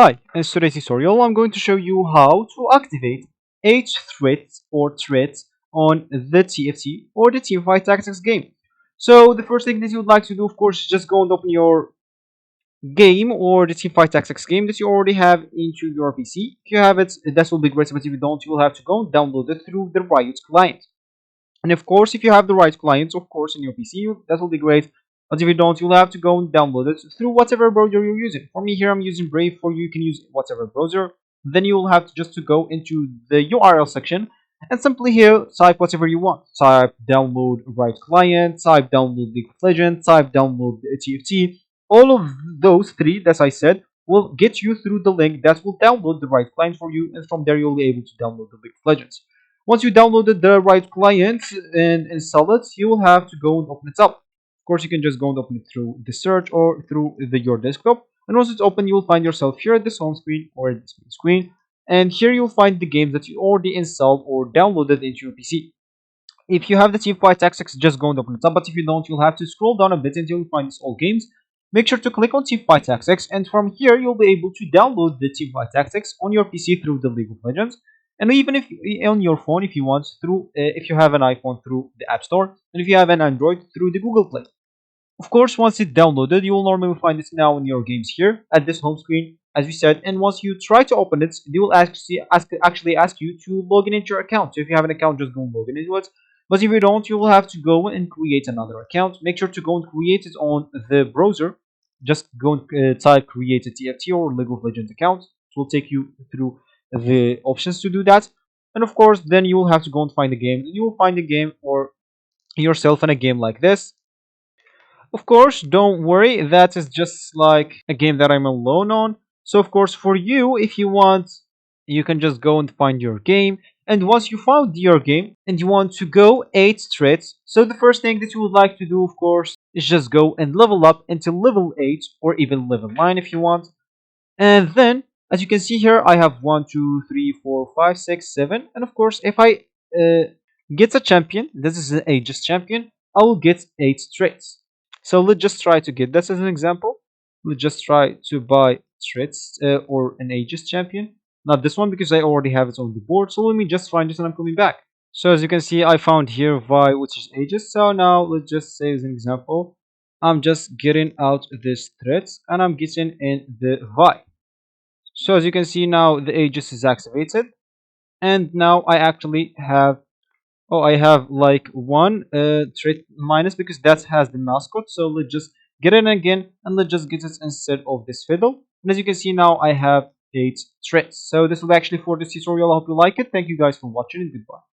Hi, in today's tutorial I'm going to show you how to activate H threats or threats on the TFT or the Teamfight Tactics game. So the first thing that you would like to do, of course, is just go and open your game or the Teamfight Tactics game that you already have into your PC. If you have it, that will be great, but if you don't, you will have to go and download it through the Riot client. And of course, if you have the right clients, of course, in your PC, that will be great. But if you don't, you'll have to go and download it through whatever browser you're using. For me here, I'm using Brave. For you, you can use whatever browser. Then you will have to just to go into the URL section and simply here type whatever you want. Type download right client, type download League of Legends, type download TFT. All of those three that I said will get you through the link that will download the right client for you, and from there you'll be able to download the League of Legends. Once you downloaded the right client and install it, you will have to go and open it up. Of course, you can just go and open it through the search or through your desktop. And once it's open, you'll find yourself here at this home screen or at this main screen. And here you'll find the games that you already installed or downloaded into your PC. If you have the Teamfight Tactics, just go and open it up. But if you don't, you'll have to scroll down a bit until you find all games. Make sure to click on Teamfight Tactics, and from here you'll be able to download the Teamfight Tactics on your PC through the League of Legends, and even if on your phone if you want through if you have an iPhone through the App Store, and if you have an Android through the Google Play. Of course, once it's downloaded, you will normally find it now in your games here at this home screen, as we said. And once you try to open it, they will actually ask you to log in into your account. So if you have an account, just go and log in into it. But if you don't, you will have to go and create another account. Make sure to go and create it on the browser. Just go and type create a TFT or League of Legends account. It will take you through the options to do that. And of course, then you will have to go and find the game. And you will find the game or yourself in a game like this. Of course, don't worry, that is just like a game that I'm alone on. So of course, for you, if you want, you can just go and find your game. And once you found your game and you want to go 8 threats, so the first thing that you would like to do, of course, is just go and level up until level 8 or even level 9 if you want. And then, as you can see here, I have 1, 2, 3, 4, 5, 6, 7. And of course, if I get a champion, this is an Aegis champion, I will get 8 threats. So let's just try to get this as an example. Let's just try to buy threats or an Aegis champion. Not this one because I already have it on the board. So let me just find this and I'm coming back. So as you can see, I found here Vi, which is Aegis. So now let's just say as an example, I'm just getting out this threats and I'm getting in the Vi. So as you can see now, the Aegis is activated. And now I actually have I have like one trait minus because that has the mascot. So let's just get it again and let's just get it instead of this fiddle. And as you can see now, I have 8 traits. So this will actually for this tutorial. I hope you like it. Thank you guys for watching and goodbye.